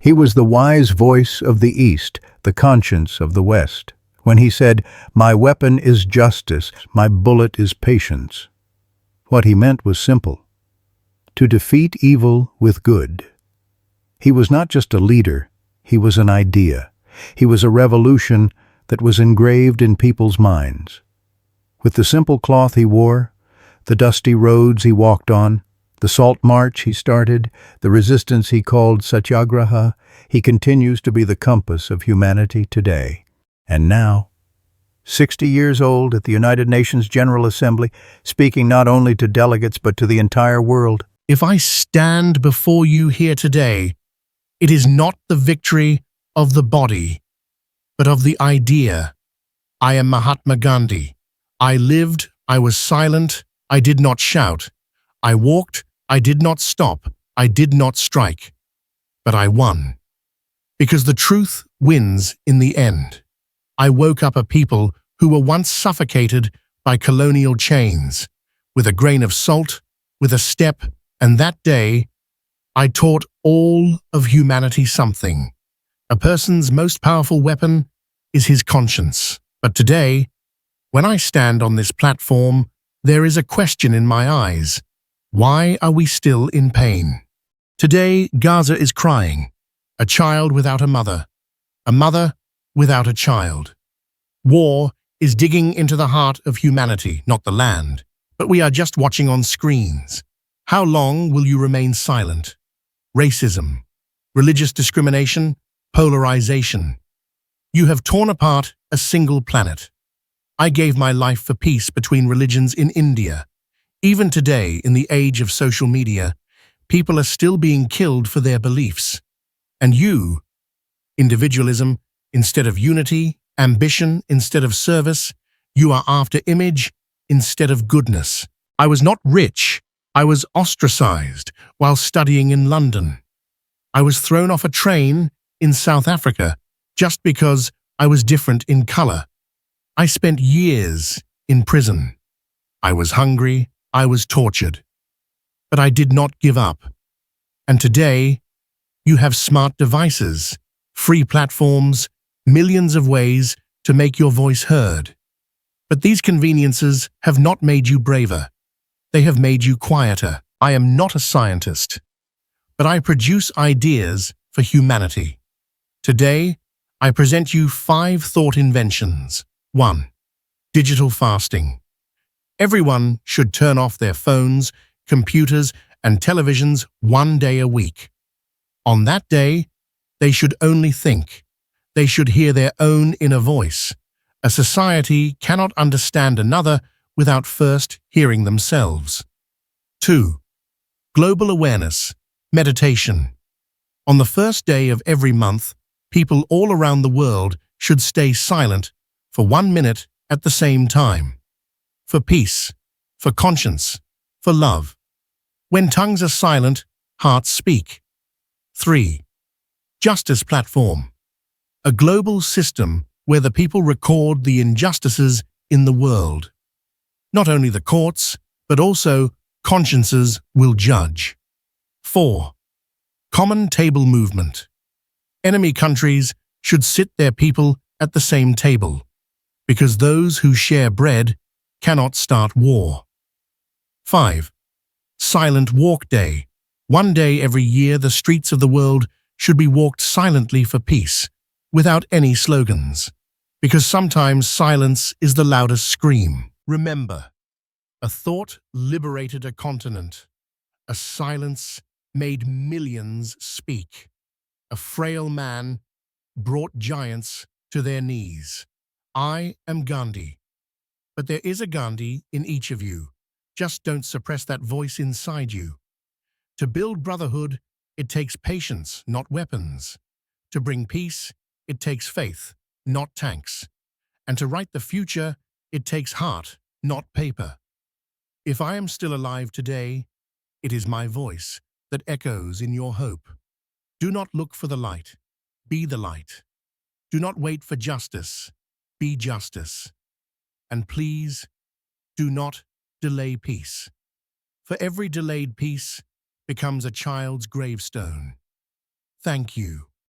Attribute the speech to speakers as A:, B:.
A: He was the wise voice of the East, the conscience of the West, when he said, "My weapon is justice, my bullet is patience." What he meant was simple: to defeat evil with good. He was not just a leader, he was an idea. He was a revolution that was engraved in people's minds. With the simple cloth he wore, the dusty roads he walked on, the salt march he started, the resistance he called satyagraha, he continues to be the compass of humanity today. And now, 60 years old at the United Nations General Assembly, speaking not only to delegates but to the entire world.
B: If I stand before you here today, it is not the victory of the body, but of the idea. I am Mahatma Gandhi. I lived, I was silent, I did not shout. I walked, I did not stop, I did not strike. But I won. Because the truth wins in the end. I woke up a people who were once suffocated by colonial chains, with a grain of salt, with a step, and that day, I taught all of humanity something. A person's most powerful weapon is his conscience. But today, when I stand on this platform, there is a question in my eyes. Why are we still in pain? Today, Gaza is crying. A child without a mother without a child. War is digging into the heart of humanity, not the land. But we are just watching on screens. How long will you remain silent? Racism, religious discrimination, polarization. You have torn apart a single planet. I gave my life for peace between religions in India. Even today, in the age of social media, people are still being killed for their beliefs. And you, individualism instead of unity, ambition instead of service, you are after image instead of goodness. I was not rich. I was ostracized while studying in London. I was thrown off a train in South Africa just because I was different in color. I spent years in prison. I was hungry. I was tortured. But I did not give up. And today, you have smart devices, free platforms, millions of ways to make your voice heard. But these conveniences have not made you braver. They have made you quieter. I am not a scientist, but I produce ideas for humanity. Today, I present you 5 thought inventions. 1. Digital fasting. Everyone should turn off their phones, computers, and televisions 1 day a week. On that day, they should only think. They should hear their own inner voice. A society cannot understand another without first hearing themselves. 2. Global awareness, meditation. On the first day of every month, people all around the world should stay silent for 1 minute at the same time. For peace, for conscience, for love. When tongues are silent, hearts speak. 3. Justice platform. A global system where the people record the injustices in the world. Not only the courts, but also consciences will judge. 4. Common table movement. Enemy countries should sit their people at the same table, because those who share bread cannot start war. 5. Silent Walk Day. 1 day every year, the streets of the world should be walked silently for peace, without any slogans, because sometimes silence is the loudest scream. Remember, a thought liberated a continent. A silence made millions speak. A frail man brought giants to their knees. I am Gandhi, but there is a Gandhi in each of you. Just don't suppress that voice inside you. To build brotherhood, it takes patience, not weapons. To bring peace, it takes faith, not tanks. And to write the future, it takes heart, not paper. If I am still alive today, it is my voice that echoes in your hope. Do not look for the light, be the light. Do not wait for justice, be justice. And please, do not delay peace. For every delayed peace becomes a child's gravestone. Thank you.